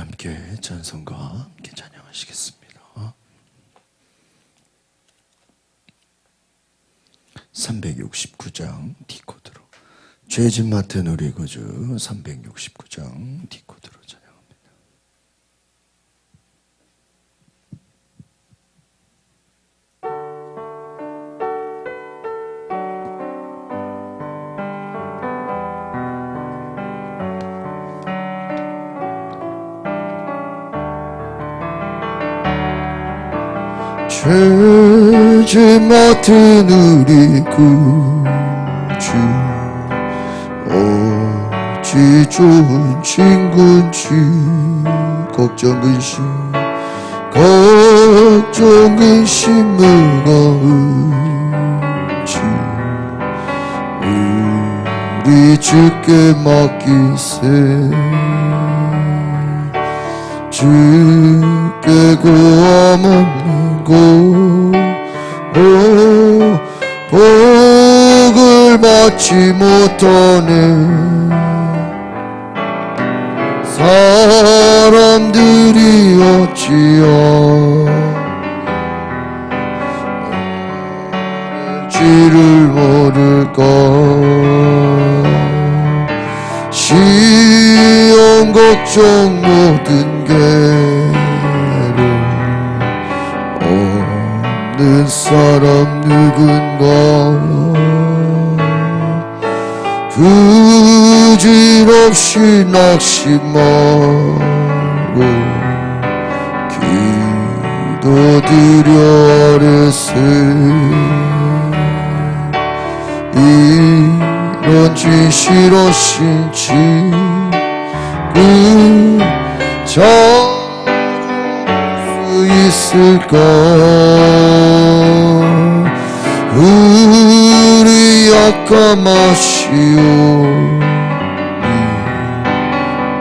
함께 찬송과 함께 찬양하시겠습니다. 369장 D코드로 죄진 맡은 우리 구주 369장 D코드로 찬양합니다. 죄진 맡은 우리 구주 어찌 좋은 친구인지 걱정 근심 무거운지 우리 주께 맡기세 주께 구함 없는 복을 받지 못하네 사람들이 어찌할지를 모를까 시험 걱정 모든 괴로움 없는 사람 누군가 부질없이 낙심하고 기도드려 아뢰세 이런 진실하신 친구 찾을 수 있을까 우리 약함하시오니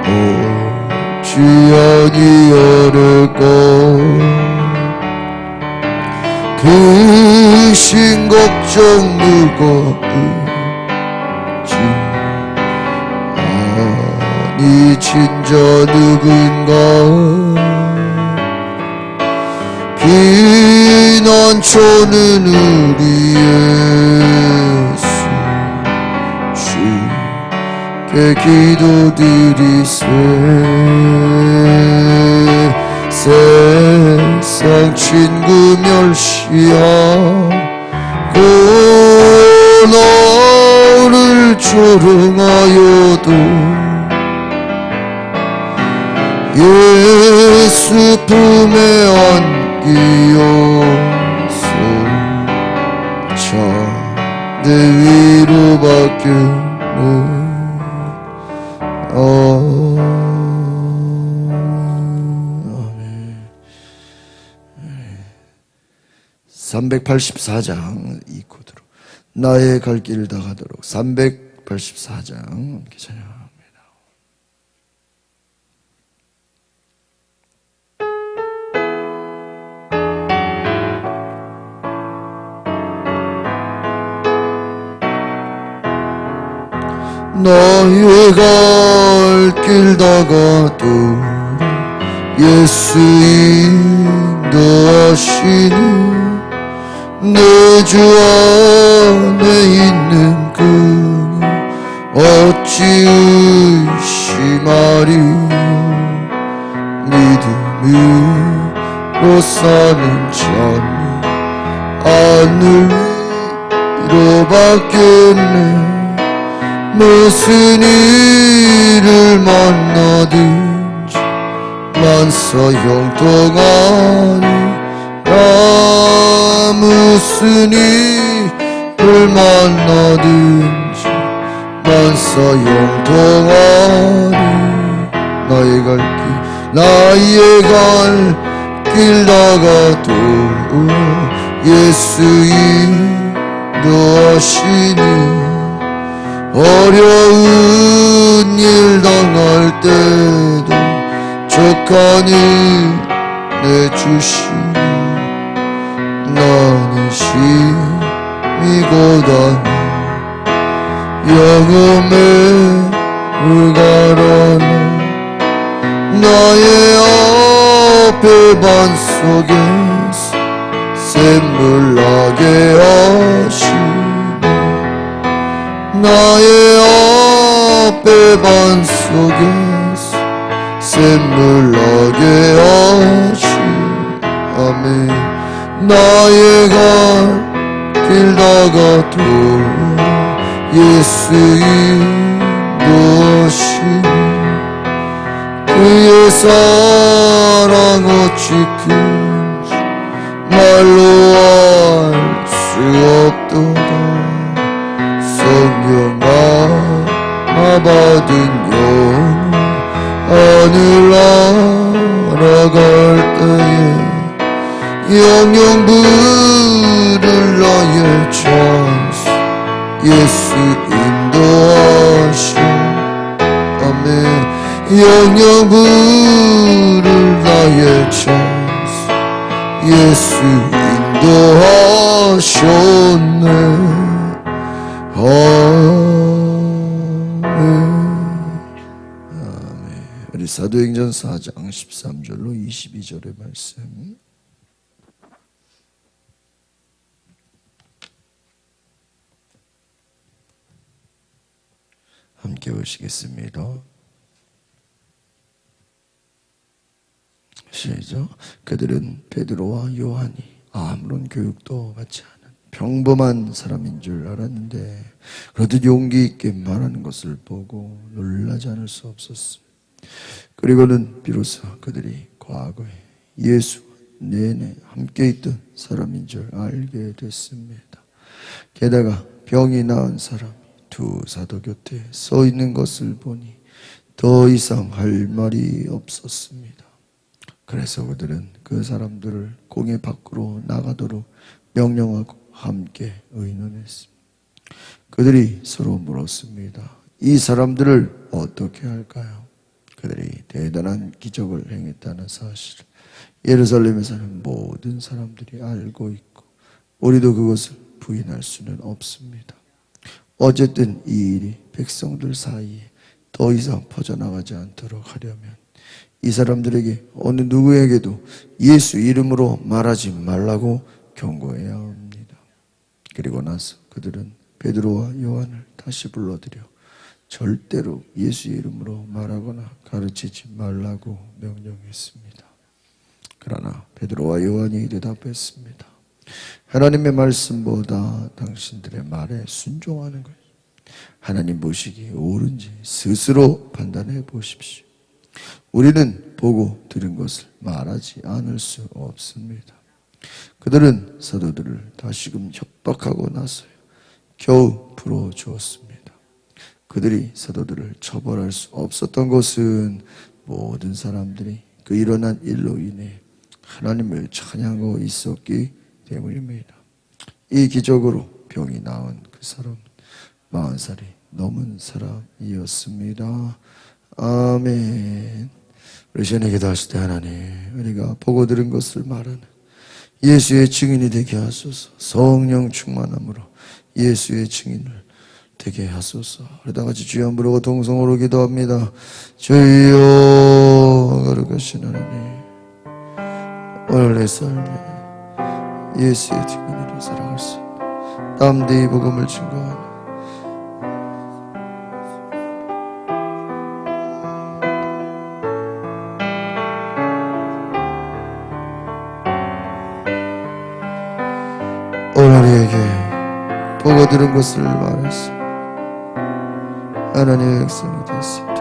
어찌 아니하려까 근심 걱정 무거운지 아니 진짜 누군가 피난처는 우리 예수 주께 기도드리세 세상 친구 멸시하고 너를 조롱하여도 예수 품에 안기어서 자 내 위로받겠네 384장 이 코드로 나의 갈 길을 다 가도록 384장 함께 찬양합니다. 나의 갈 길 다 가도록 예수 인도하시니 내 주 안에 있는 그는 어찌 의심하리 믿음으로 사는 자는 하늘 위로 받겠네 무슨 일을 만나든지 만사형통하니 무슨 일을 만나든지 만사형통하니 나의 갈 길 나가도 예수 인도하시니 어려운 일 당할 때도 족하니 내주시니 나는 심히 고단히 영음에 울가라는 나의 앞에 반석에서 샘물 나게 하시네. 나의 앞에 반석에서 샘물 나게 하시네. 아멘. 나의 갈 길 다가도록 예수 인도하시네. 그의 사랑 어찌 큰지 말로 알 수 없도다. 성령 받은 영혼 하늘 날아갈 때에 영영 부를 나의 찬스 예수 인도하셔. 아멘. 영영 부를 나의 찬스 예수 인도하셨네. 아멘. 우리 사도행전 4장 13절로 22절의 말씀 함께 보시겠습니다. 시작. 그들은 베드로와 요한이 아무런 교육도 받지 않은 평범한 사람인 줄 알았는데 그렇듯 용기 있게 말하는 것을 보고 놀라지 않을 수 없었습니다. 그리고는 비로소 그들이 과거에 예수와 내내 함께 있던 사람인 줄 알게 됐습니다. 게다가 병이 나은 사람이 두 사도 곁에 서 있는 것을 보니 더 이상 할 말이 없었습니다. 그래서 그들은 그 사람들을 공회 밖으로 나가도록 명령하고 함께 의논했습니다. 그들이 서로 물었습니다. 이 사람들을 어떻게 할까요? 그들이 대단한 기적을 행했다는 사실을 예루살렘에 사는 모든 사람들이 알고 있고 우리도 그것을 부인할 수는 없습니다. 어쨌든 이 일이 백성들 사이에 더 이상 퍼져나가지 않도록 하려면 이 사람들에게 어느 누구에게도 예수 이름으로 말하지 말라고 경고해야 합니다. 그리고 나서 그들은 베드로와 요한을 다시 불러들여 절대로 예수 이름으로 말하거나 가르치지 말라고 명령했습니다. 그러나 베드로와 요한이 대답했습니다. 하나님의 말씀보다 당신들의 말에 순종하는 것, 하나님 보시기에 옳은지 스스로 판단해 보십시오. 우리는 보고 들은 것을 말하지 않을 수 없습니다. 그들은 사도들을 다시금 협박하고 나서야 겨우 풀어주었습니다. 그들이 사도들을 처벌할 수 없었던 것은 모든 사람들이 그 일어난 일로 인해 하나님을 찬양하고 있었기 때문입니다. 이 기적으로 병이 나은 그 사람은 40살이 넘은 사람이었습니다. 아멘. 우리 시간에 기도하실 때 하나님, 우리가 보고 들은 것을 말하는 예수의 증인이 되게 하소서. 성령 충만함으로 예수의 증인을 되게 하소서. 우리 다 같이 주여 부르고 동성으로 기도합니다. 주여 거룩하신 하나님, 오늘 내 삶에 예수의 증인으로 살아갈 수 있는 담대히 복음을 증거하는 오늘 우리에게 보고 들은 것을 말해서 하나님의 백성이 되었습니다.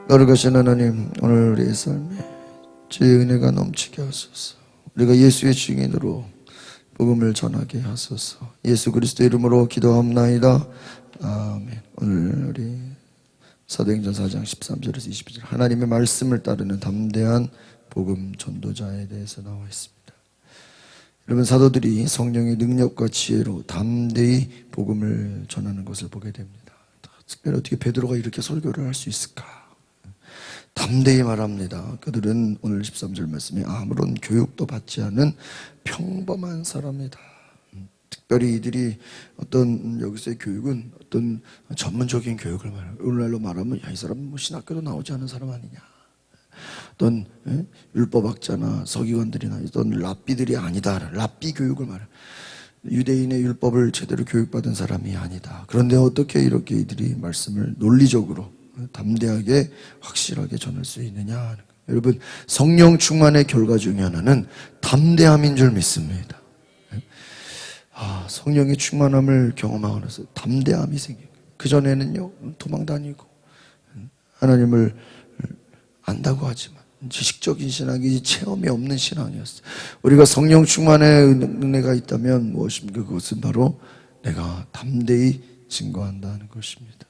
거룩하신 하나님, 오늘 우리의 삶에 주의 은혜가 넘치게 하소서. 우리가 예수의 증인으로 복음을 전하게 하소서. 예수 그리스도 이름으로 기도합나이다. 아멘. 오늘 우리 사도행전 4장 13절에서 22절 하나님의 말씀을 따르는 담대한 복음 전도자에 대해서 나와 있습니다. 여러분, 사도들이 성령의 능력과 지혜로 담대히 복음을 전하는 것을 보게 됩니다. 특별히 어떻게 베드로가 이렇게 설교를 할 수 있을까? 담대히 말합니다. 그들은 오늘 13절 말씀에 아무런 교육도 받지 않은 평범한 사람이다. 특별히 이들이 어떤 여기서의 교육은 어떤 전문적인 교육을 말해요. 오늘날로 말하면 야, 이 사람은 뭐 신학교도 나오지 않은 사람 아니냐. 어떤 율법학자나 서기관들이나 어떤 랍비들이 아니다. 랍비 교육을 말해요. 유대인의 율법을 제대로 교육받은 사람이 아니다. 그런데 어떻게 이렇게 이들이 말씀을 논리적으로 담대하게 확실하게 전할 수 있느냐 하는 거예요. 여러분, 성령 충만의 결과 중에 하나는 담대함인 줄 믿습니다. 성령의 충만함을 경험하고 나서 담대함이 생겨요. 그전에는요, 도망 다니고 하나님을 안다고 하지만 지식적인 신앙이 체험이 없는 신앙이었어요. 우리가 성령 충만의 은혜가 있다면 무엇입니까? 그것은 바로 내가 담대히 증거한다는 것입니다.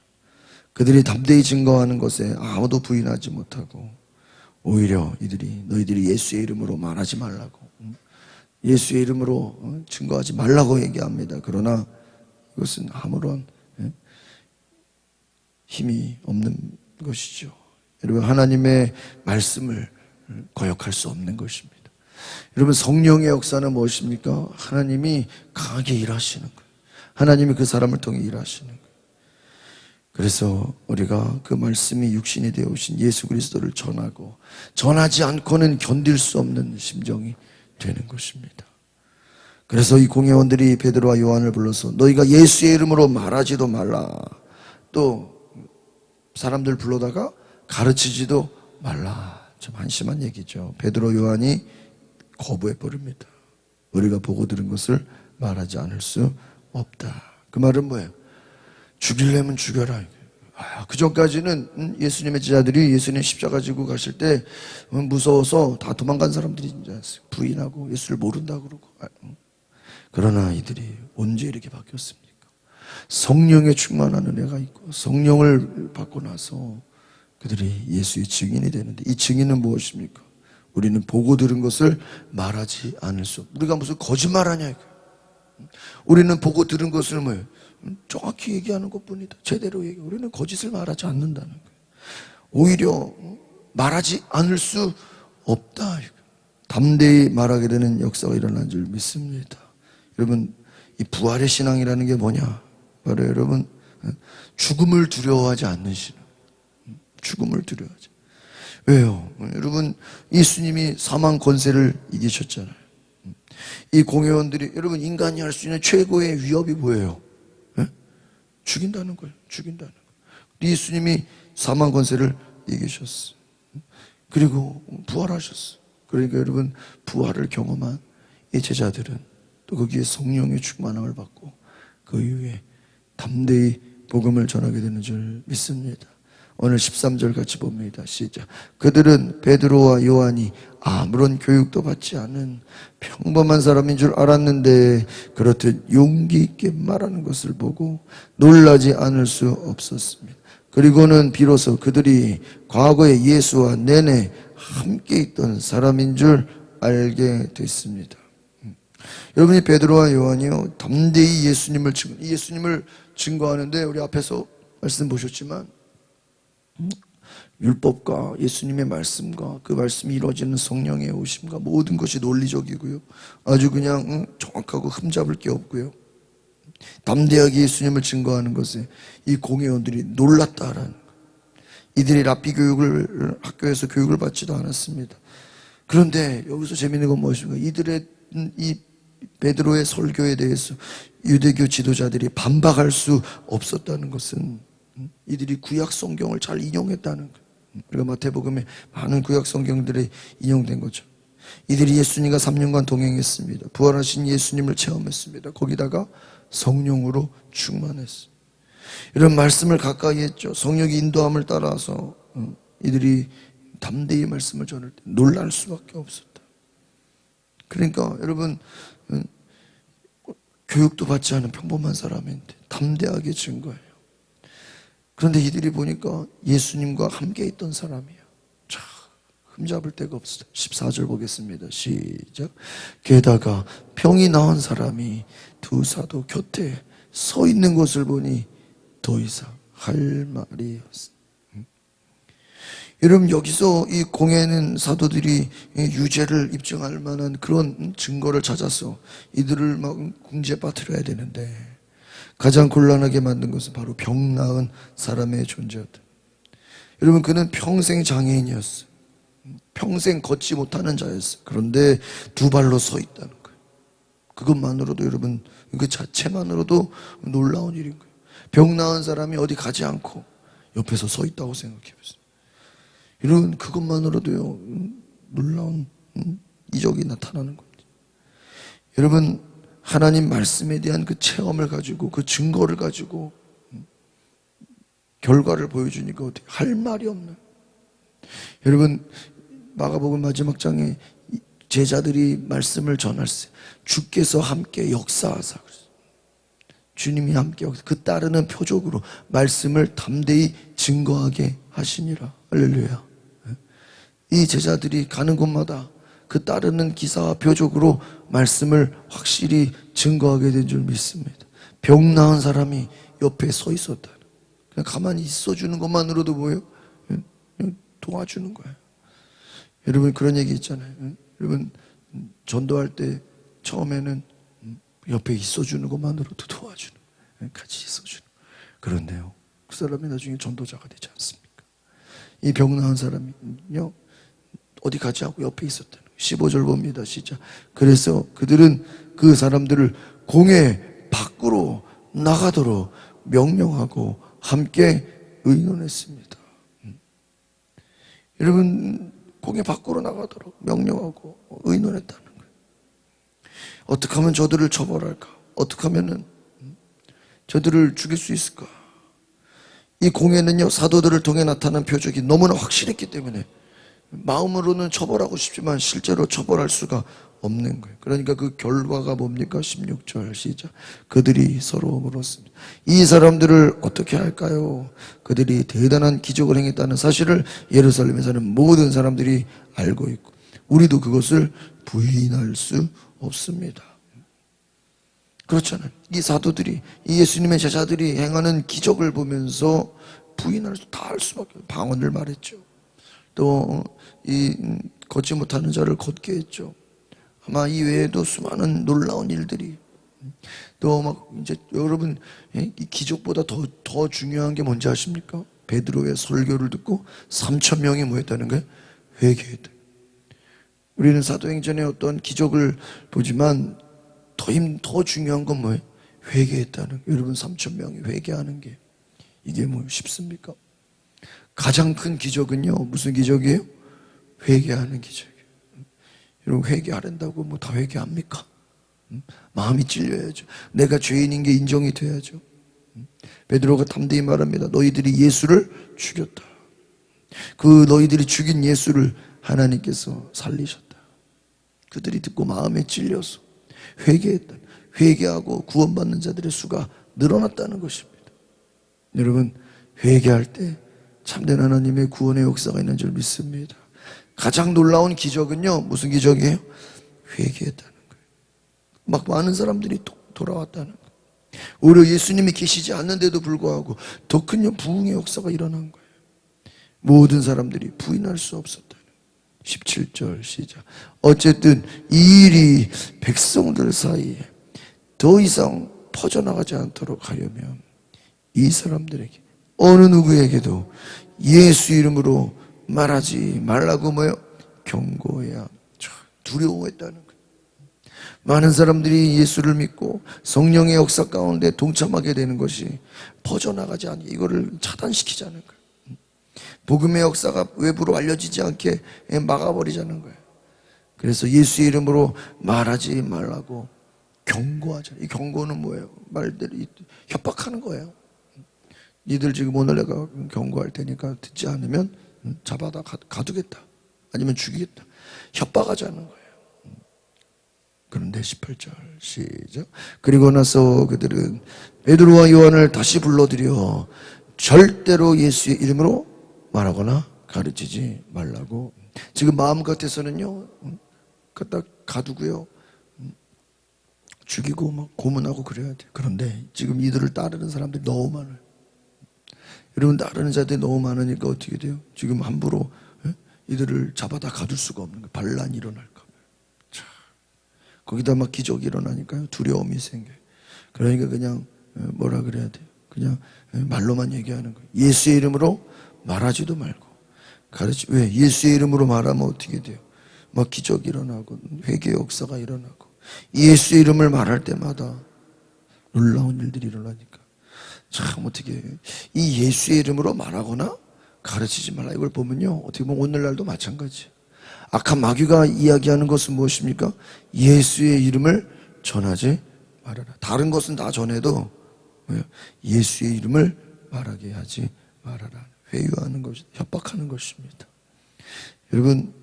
그들이 담대히 증거하는 것에 아무도 부인하지 못하고 오히려 너희들이 예수의 이름으로 말하지 말라고, 예수의 이름으로 증거하지 말라고 얘기합니다. 그러나 이것은 아무런 힘이 없는 것이죠. 여러분, 하나님의 말씀을 거역할 수 없는 것입니다. 여러분, 성령의 역사는 무엇입니까? 하나님이 강하게 일하시는 거예요. 하나님이 그 사람을 통해 일하시는 거예요. 그래서 우리가 그 말씀이 육신이 되어 오신 예수 그리스도를 전하고 전하지 않고는 견딜 수 없는 심정이 되는 것입니다. 그래서 이 공회원들이 베드로와 요한을 불러서 너희가 예수의 이름으로 말하지도 말라, 또 사람들 불러다가 가르치지도 말라. 좀 한심한 얘기죠. 베드로 요한이 거부해 버립니다. 우리가 보고 들은 것을 말하지 않을 수 없다. 그 말은 뭐예요? 죽이려면 죽여라. 그 전까지는 예수님의 제자들이 예수님 십자가 지고 가실 때 무서워서 다 도망간 사람들이 부인하고 예수를 모른다 그러고. 그러나 이들이 언제 이렇게 바뀌었습니까? 성령의 충만한 은혜가 있고 성령을 받고 나서 그들이 예수의 증인이 되는데, 이 증인은 무엇입니까? 우리는 보고 들은 것을 말하지 않을 수 없다. 우리가 무슨 거짓말하냐. 우리는 보고 들은 것을 뭐예요? 정확히 얘기하는 것뿐이다. 제대로 얘기. 우리는 거짓을 말하지 않는다는 거예요. 오히려 말하지 않을 수 없다. 담대히 말하게 되는 역사가 일어난 줄 믿습니다. 여러분, 이 부활의 신앙이라는 게 뭐냐? 바로 여러분, 죽음을 두려워하지 않는 신앙. 죽음을 두려워하지. 왜요? 여러분, 예수님이 사망 권세를 이기셨잖아요. 이 공회원들이, 여러분, 인간이 할 수 있는 최고의 위협이 뭐예요? 죽인다는 거예요. 죽인다는 거예요. 예수님이 사망 권세를 이기셨어요. 그리고 부활하셨어요. 그러니까 여러분, 부활을 경험한 이 제자들은 또 거기에 성령의 충만함을 받고 그 이후에 담대히 복음을 전하게 되는 줄 믿습니다. 오늘 13절 같이 봅니다. 시작. 그들은 베드로와 요한이 아무런 교육도 받지 않은 평범한 사람인 줄 알았는데 그렇듯 용기 있게 말하는 것을 보고 놀라지 않을 수 없었습니다. 그리고는 비로소 그들이 과거에 예수와 내내 함께 있던 사람인 줄 알게 됐습니다. 여러분이 베드로와 요한이요, 담대히 예수님을 증거하는데, 우리 앞에서 말씀 보셨지만 율법과 예수님의 말씀과 그 말씀이 이루어지는 성령의 오심과 모든 것이 논리적이고요, 아주 그냥 정확하고 흠잡을 게 없고요, 담대하게 예수님을 증거하는 것에 이 공회원들이 놀랐다라는 거예요. 이들이 랍비 교육을 학교에서 교육을 받지도 않았습니다. 그런데 여기서 재미있는 건 무엇인가? 이들의 이 베드로의 설교에 대해서 유대교 지도자들이 반박할 수 없었다는 것은 이들이 구약 성경을 잘 인용했다는 거예요. 우리가 마태복음에 많은 구약 성경들이 인용된 거죠. 이들이 예수님과 3년간 동행했습니다. 부활하신 예수님을 체험했습니다. 거기다가 성령으로 충만했어요. 이런 말씀을 가까이 했죠. 성령의 인도함을 따라서 이들이 담대히 말씀을 전할 때 놀랄 수밖에 없었다. 그러니까 여러분, 교육도 받지 않은 평범한 사람인데 담대하게 증거해요. 그런데 이들이 보니까 예수님과 함께 있던 사람이에요. 참 흠잡을 데가 없어요. 14절 보겠습니다. 시작. 게다가 병이 나은 사람이 두 사도 곁에 서 있는 것을 보니 더 이상 할 말이 없어요. 여러분, 여기서 이 공회는 사도들이 유죄를 입증할 만한 그런 증거를 찾아서 이들을 막 궁지에 빠뜨려야 되는데, 가장 곤란하게 만든 것은 바로 병 나은 사람의 존재였다. 여러분, 그는 평생 장애인이었어. 평생 걷지 못하는 자였어. 그런데 두 발로 서 있다는 거예요. 그것만으로도, 여러분, 그 자체만으로도 놀라운 일인 거예요. 병 나은 사람이 어디 가지 않고 옆에서 서 있다고 생각해 보세요. 여러분, 그것만으로도요, 놀라운 이적이 나타나는 겁니다. 여러분, 하나님 말씀에 대한 그 체험을 가지고, 그 증거를 가지고 결과를 보여주니까 어떻게 할 말이 없나요? 여러분, 마가복음 마지막 장에 제자들이 말씀을 전할세. 주께서 함께 역사하사. 주님이 함께 역사. 그 따르는 표적으로 말씀을 담대히 증거하게 하시니라. 할렐루야. 이 제자들이 가는 곳마다 그 따르는 기사와 표적으로 말씀을 확실히 증거하게 된 줄 믿습니다. 병 나은 사람이 옆에 서 있었다. 그냥 가만히 있어주는 것만으로도 뭐예요? 그냥 도와주는 거예요. 여러분, 그런 얘기 있잖아요. 여러분, 전도할 때 처음에는 옆에 있어주는 것만으로도 도와주는 거예요. 같이 있어주는 거예요. 그런데요, 그 사람이 나중에 전도자가 되지 않습니까? 이 병 나은 사람이요, 어디 가지 않고 옆에 있었다는 거예요. 15절 봅니다. 시작. 그래서 그들은 그 사람들을 공회 밖으로 나가도록 명령하고 함께 의논했습니다. 여러분, 공회 밖으로 나가도록 명령하고 의논했다는 거예요. 어떻게 하면 저들을 처벌할까? 어떻게 하면은 저들을 죽일 수 있을까? 이 공회는요, 사도들을 통해 나타난 표적이 너무나 확실했기 때문에 마음으로는 처벌하고 싶지만 실제로 처벌할 수가 없는 거예요. 그러니까 그 결과가 뭡니까? 16절 시작. 그들이 서로 물었습니다. 이 사람들을 어떻게 할까요? 그들이 대단한 기적을 행했다는 사실을 예루살렘에 사는 모든 사람들이 알고 있고 우리도 그것을 부인할 수 없습니다. 그렇잖아요. 이 사도들이, 이 예수님의 제자들이 행하는 기적을 보면서 부인할 수, 다 할 수밖에 없어요. 방언을 말했죠. 또 이 걷지 못하는 자를 걷게 했죠. 아마 이 외에도 수많은 놀라운 일들이, 또 막 이제 여러분, 이 기적보다 더 중요한 게 뭔지 아십니까? 베드로의 설교를 듣고 3천 명이 뭐 했다는 거예요? 회개했다. 우리는 사도행전의 어떤 기적을 보지만 더 중요한 건 뭐예요? 회개했다는 거예요. 여러분, 3천 명이 회개하는 게 이게 뭐 쉽습니까? 가장 큰 기적은요, 무슨 기적이에요? 회개하는 기적이에요. 여러분, 회개하란다고 뭐 다 회개합니까? 마음이 찔려야죠. 내가 죄인인 게 인정이 돼야죠. 베드로가 담대히 말합니다. 너희들이 예수를 죽였다. 그 너희들이 죽인 예수를 하나님께서 살리셨다. 그들이 듣고 마음에 찔려서 회개했다. 회개하고 구원받는 자들의 수가 늘어났다는 것입니다. 여러분, 회개할 때 참된 하나님의 구원의 역사가 있는 줄 믿습니다. 가장 놀라운 기적은요, 무슨 기적이에요? 회개했다는 거예요. 막 많은 사람들이 돌아왔다는 거예요. 오히려 예수님이 계시지 않는데도 불구하고 더 큰 부흥의 역사가 일어난 거예요. 모든 사람들이 부인할 수 없었다는 거예요. 17절 시작. 어쨌든 이 일이 백성들 사이에 더 이상 퍼져나가지 않도록 하려면 이 사람들에게 어느 누구에게도 예수 이름으로 말하지 말라고 뭐요? 경고해야. 두려워했다는 거예요. 많은 사람들이 예수를 믿고 성령의 역사 가운데 동참하게 되는 것이 퍼져나가지 않게 이거를 차단시키자는 거예요. 복음의 역사가 외부로 알려지지 않게 막아버리자는 거예요. 그래서 예수 이름으로 말하지 말라고 경고하자. 이 경고는 뭐예요? 말대로 협박하는 거예요. 니들 지금 오늘 내가 경고할 테니까 듣지 않으면 잡아다 가두겠다. 아니면 죽이겠다. 협박하자는 거예요. 그런데 18절 시작. 그리고 나서 그들은 베드로와 요한을 다시 불러들여 절대로 예수의 이름으로 말하거나 가르치지 말라고. 지금 마음 같아서는요, 갖다 가두고요, 죽이고 막 고문하고 그래야 돼. 그런데 지금 이들을 따르는 사람들이 너무 많아요. 여러분, 따르는 자들이 너무 많으니까 어떻게 돼요? 지금 함부로 이들을 잡아다 가둘 수가 없는 거예요. 반란이 일어날까 봐. 거기다 막 기적이 일어나니까요, 두려움이 생겨요. 그러니까 그냥 뭐라 그래야 돼요? 그냥 말로만 얘기하는 거예요. 예수의 이름으로 말하지도 말고 왜? 예수의 이름으로 말하면 어떻게 돼요? 막 기적이 일어나고 회개의 역사가 일어나고 예수의 이름을 말할 때마다 놀라운 일들이 일어나니까 참 어떻게 해요? 이 예수의 이름으로 말하거나 가르치지 말라, 이걸 보면요, 어떻게 보면 오늘날도 마찬가지예요. 악한 마귀가 이야기하는 것은 무엇입니까? 예수의 이름을 전하지 말아라. 다른 것은 다 전해도 예수의 이름을 말하게 하지 말아라. 회유하는 것이, 협박하는 것입니다. 여러분,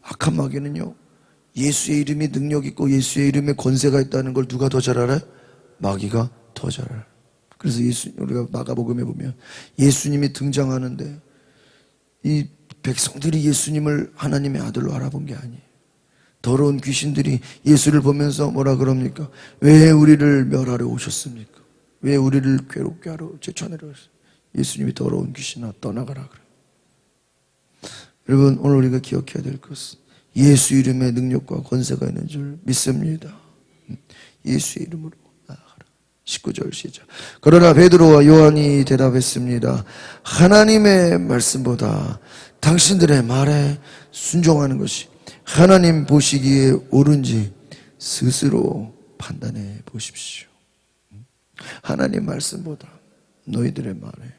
악한 마귀는요, 예수의 이름이 능력 있고 예수의 이름에 권세가 있다는 걸 누가 더 잘 알아요? 마귀가 더 잘 알아요. 그래서 우리가 마가복음에 보면 예수님이 등장하는데 이 백성들이 예수님을 하나님의 아들로 알아본 게 아니에요. 더러운 귀신들이 예수를 보면서 뭐라 그럽니까? 왜 우리를 멸하러 오셨습니까? 왜 우리를 괴롭게 하러 쫓아내려 오셨어요? 예수님이 더러운 귀신아 떠나가라 그래요. 여러분, 오늘 우리가 기억해야 될 것은 예수 이름의 능력과 권세가 있는 줄 믿습니다. 예수의 이름으로 나아가라. 19절 시작. 그러나 베드로와 요한이 대답했습니다. 하나님의 말씀보다 당신들의 말에 순종하는 것이 하나님 보시기에 옳은지 스스로 판단해 보십시오. 하나님 말씀보다 너희들의 말에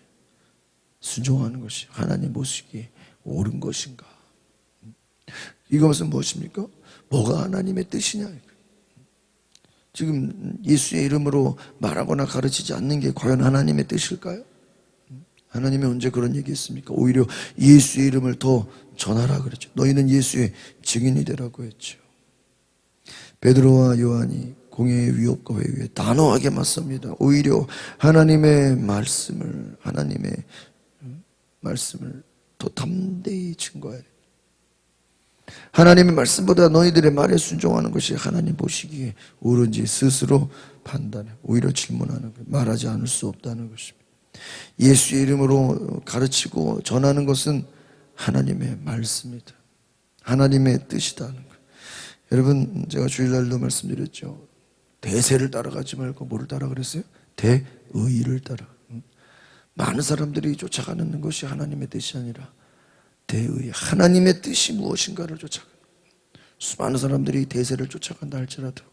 순종하는 것이 하나님 보시기에 옳은 것인가? 이것은 무엇입니까? 뭐가 하나님의 뜻이냐? 지금 예수의 이름으로 말하거나 가르치지 않는 게 과연 하나님의 뜻일까요? 하나님이 언제 그런 얘기 했습니까? 오히려 예수의 이름을 더 전하라 그랬죠. 너희는 예수의 증인이 되라고 했죠. 베드로와 요한이 공회의 위협과 회유에 단호하게 맞섭니다. 오히려 하나님의 말씀을 더 담대히 증거해야 돼요. 하나님의 말씀보다 너희들의 말에 순종하는 것이 하나님 보시기에 옳은지 스스로 판단해. 오히려 질문하는 거예요. 말하지 않을 수 없다는 것입니다. 예수의 이름으로 가르치고 전하는 것은 하나님의 말씀이다. 하나님의 뜻이다는 거예요. 여러분, 제가 주일날도 말씀드렸죠. 대세를 따라가지 말고 뭐를 따라 그랬어요? 대의를 따라. 많은 사람들이 쫓아가는 것이 하나님의 뜻이 아니라 대의, 하나님의 뜻이 무엇인가를 쫓아가. 수많은 사람들이 대세를 쫓아간다 할지라도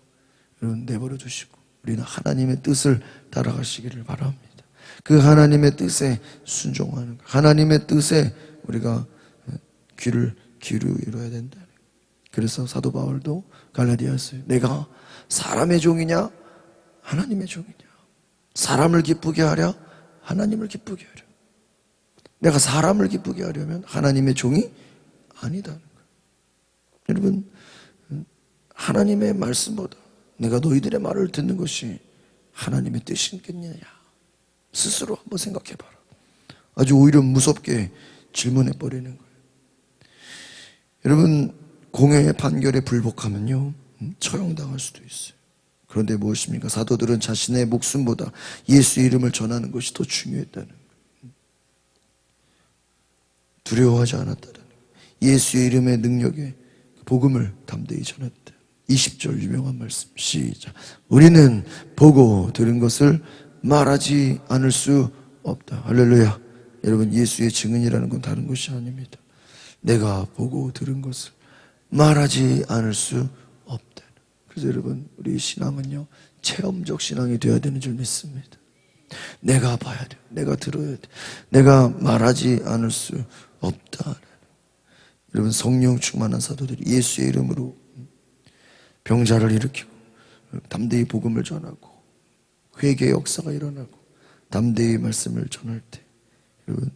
여러분 내버려 두시고 우리는 하나님의 뜻을 따라가시기를 바랍니다. 그 하나님의 뜻에 순종하는 것, 하나님의 뜻에 우리가 귀를 기울여야 된다. 그래서 사도 바울도 갈라디아서에 내가 사람의 종이냐 하나님의 종이냐, 사람을 기쁘게 하랴 하나님을 기쁘게 하랴. 내가 사람을 기쁘게 하려면 하나님의 종이 아니다는 거예요. 여러분, 하나님의 말씀보다 내가 너희들의 말을 듣는 것이 하나님의 뜻이겠느냐, 스스로 한번 생각해 봐라. 아주 오히려 무섭게 질문해 버리는 거예요. 여러분, 공회의 판결에 불복하면요 처형당할 수도 있어요. 그런데 무엇입니까? 사도들은 자신의 목숨보다 예수의 이름을 전하는 것이 더 중요했다는 거예요. 두려워하지 않았다는 거예요. 예수의 이름의 능력에 복음을 담대히 전했다. 20절 유명한 말씀 시작. 우리는 보고 들은 것을 말하지 않을 수 없다. 할렐루야. 여러분, 예수의 증언이라는 건 다른 것이 아닙니다. 내가 보고 들은 것을 말하지 않을 수 없다. 그래서 여러분, 우리 신앙은요 체험적 신앙이 되어야 되는 줄 믿습니다. 내가 봐야 돼, 내가 들어야 돼, 내가 말하지 않을 수 없다. 여러분, 성령 충만한 사도들이 예수의 이름으로 병자를 일으키고 담대히 복음을 전하고 회개의 역사가 일어나고 담대히 말씀을 전할 때 여러분,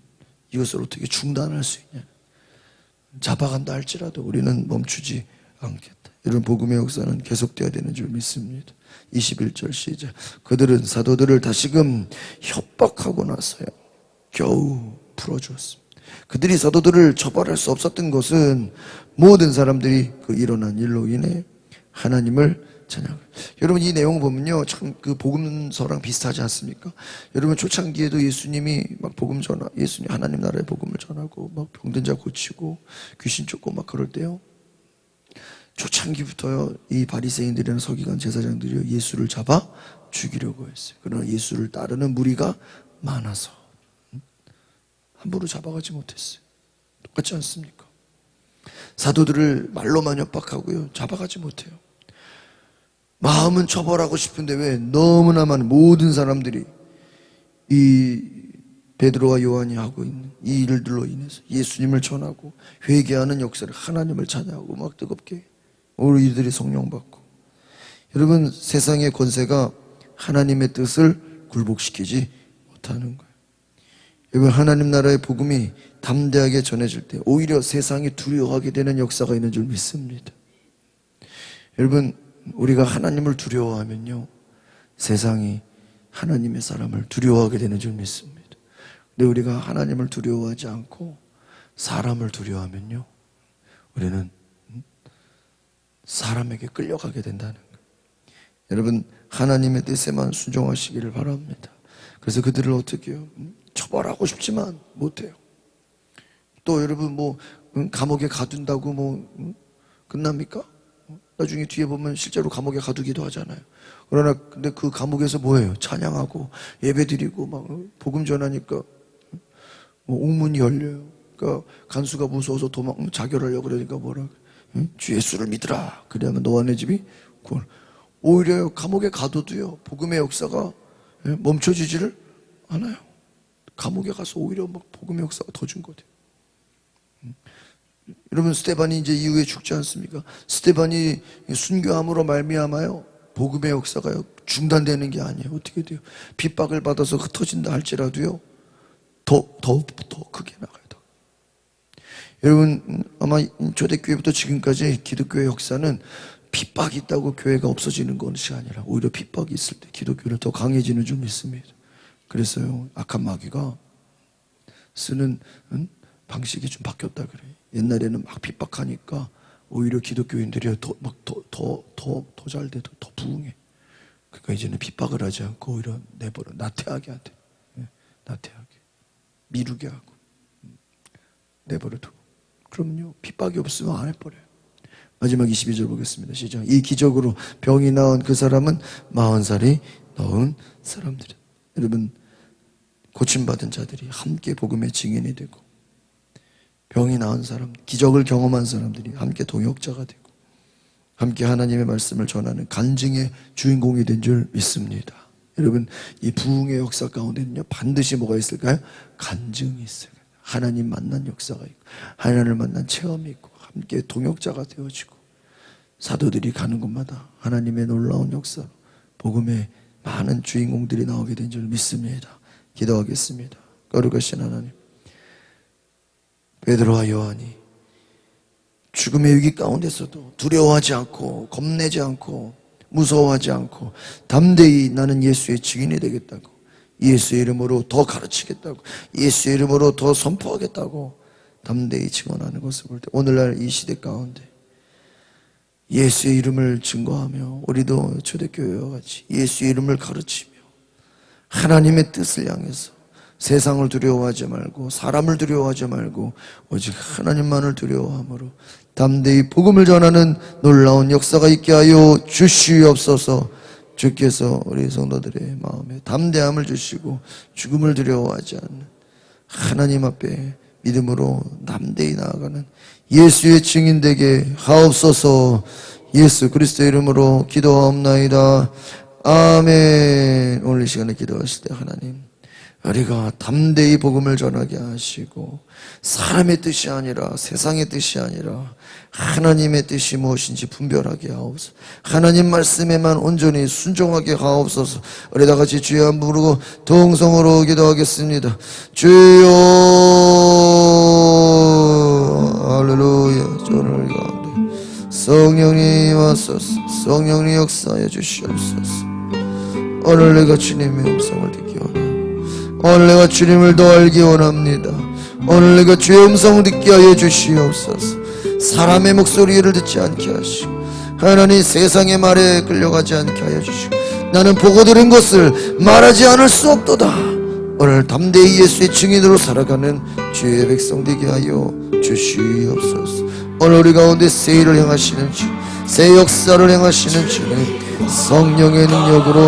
이것을 어떻게 중단할 수 있냐? 잡아간다 할지라도 우리는 멈추지 않겠다. 이런 복음의 역사는 계속되어야 되는 줄 믿습니다. 21절 시작. 그들은 사도들을 다시금 협박하고 나서야 겨우 풀어주었습니다. 그들이 사도들을 처벌할 수 없었던 것은 모든 사람들이 그 일어난 일로 인해 하나님을 찬양. 여러분 이 내용 보면요 참 그 복음서랑 비슷하지 않습니까? 여러분 초창기에도 예수님이 막 복음 전하, 예수님 하나님 나라의 복음을 전하고 막 병든 자 고치고 귀신 쫓고 막 그럴 때요. 초창기부터요 이 바리새인들이나 서기관 제사장들이 예수를 잡아 죽이려고 했어요. 그러나 예수를 따르는 무리가 많아서 함부로 잡아가지 못했어요. 똑같지 않습니까? 사도들을 말로만 협박하고요 잡아가지 못해요. 마음은 처벌하고 싶은데 왜 너무나 많은 모든 사람들이 이 베드로와 요한이 하고 있는 이 일들로 인해서 예수님을 전하고 회개하는 역사를 하나님을 찬양하고 막 뜨겁게 우리 이들이 성령 받고. 여러분 세상의 권세가 하나님의 뜻을 굴복시키지 못하는 거예요. 여러분 하나님 나라의 복음이 담대하게 전해질 때 오히려 세상이 두려워하게 되는 역사가 있는 줄 믿습니다. 여러분 우리가 하나님을 두려워하면요 세상이 하나님의 사람을 두려워하게 되는 줄 믿습니다. 근데 우리가 하나님을 두려워하지 않고 사람을 두려워하면요 우리는 사람에게 끌려가게 된다는 거예요. 여러분 하나님의 뜻에만 순종하시기를 바랍니다. 그래서 그들을 어떻게 해요? 처벌하고 싶지만 못해요. 또 여러분 뭐 감옥에 가둔다고 뭐 끝납니까? 나중에 뒤에 보면 실제로 감옥에 가두기도 하잖아요. 그러나 근데 그 감옥에서 뭐예요? 찬양하고 예배드리고 막 복음 전하니까 뭐 옥문이 열려요. 그러니까 간수가 무서워서 도망 자결하려고 그러니까 뭐라 주 예수를 믿으라. 그래야만 너와 내 집이 구원. 오히려 감옥에 가둬도요 복음의 역사가 멈춰지지를 않아요. 감옥에 가서 오히려 막 복음의 역사가 더 준 거예요. 여러분 스데반이 이제 이후에 죽지 않습니까? 스데반이 순교함으로 말미암아요 복음의 역사가 중단되는 게 아니에요. 어떻게 돼요? 핍박을 받아서 흩어진다 할지라도요 더 크게 나가요. 더. 여러분 아마 초대교회부터 지금까지 기독교의 역사는 핍박이 있다고 교회가 없어지는 것이 아니라 오히려 핍박이 있을 때 기독교는 더 강해지는 줄 믿습니다. 그래서요 악한 마귀가 쓰는 방식이 좀 바뀌었다 그래요. 옛날에는 막 핍박하니까 오히려 기독교인들이 더 잘 돼, 더 부흥해. 그러니까 이제는 핍박을 하지 않고 오히려 내버려 나태하게 하대. 나태하게 미루게 하고 내버려 두고. 그럼요 핍박이 없으면 안 해버려요. 마지막 22절 보겠습니다. 시작. 이 기적으로 병이 나은 그 사람은 40살이 넘은 사람들이. 여러분 고침받은 자들이 함께 복음의 증인이 되고 병이 나은 사람, 기적을 경험한 사람들이 함께 동역자가 되고 함께 하나님의 말씀을 전하는 간증의 주인공이 된 줄 믿습니다. 여러분 이 부흥의 역사 가운데는요 반드시 뭐가 있을까요? 간증이 있어요. 하나님 만난 역사가 있고 하나님을 만난 체험이 있고 함께 동역자가 되어지고 사도들이 가는 곳마다 하나님의 놀라운 역사 복음의 많은 주인공들이 나오게 된 줄 믿습니다. 기도하겠습니다. 거룩하신 하나님, 베드로와 요한이 죽음의 위기 가운데서도 두려워하지 않고 겁내지 않고 무서워하지 않고 담대히 나는 예수의 증인이 되겠다고, 예수의 이름으로 더 가르치겠다고, 예수의 이름으로 더 선포하겠다고 담대히 증언하는 것을 볼 때 오늘날 이 시대 가운데 예수의 이름을 증거하며 우리도 초대교회와 같이 예수의 이름을 가르치며 하나님의 뜻을 향해서 세상을 두려워하지 말고 사람을 두려워하지 말고 오직 하나님만을 두려워함으로 담대히 복음을 전하는 놀라운 역사가 있게 하여 주시옵소서. 주께서 우리 성도들의 마음에 담대함을 주시고 죽음을 두려워하지 않는 하나님 앞에 믿음으로 담대히 나아가는 예수의 증인 되게 하옵소서. 예수 그리스도의 이름으로 기도하옵나이다. 아멘. 오늘 이 시간에 기도하실 때 하나님, 우리가 담대히 복음을 전하게 하시고 사람의 뜻이 아니라 세상의 뜻이 아니라 하나님의 뜻이 무엇인지 분별하게 하옵소서. 하나님 말씀에만 온전히 순종하게 하옵소서. 우리 다 같이 주여 한번 부르고 동성으로 기도하겠습니다. 주여. 할렐루야. 오늘 가운데 성령님 와소서. 성령님 역사하여 주시옵소서. 오늘 내가 주님의 음성을 듣기 원합니다. 오늘 내가 주님을 더 알기 원합니다. 오늘 내가 주의 음성을 듣게 하여 주시옵소서. 사람의 목소리를 듣지 않게 하시고 하나님 세상의 말에 끌려가지 않게 하여 주시고 나는 보고 들은 것을 말하지 않을 수 없도다. 오늘 담대히 예수의 증인으로 살아가는 주의 백성 되게 하여 주시옵소서. 오늘 우리 가운데 새 일을 행하시는 주, 새 역사를 행하시는 주는 성령의 능력으로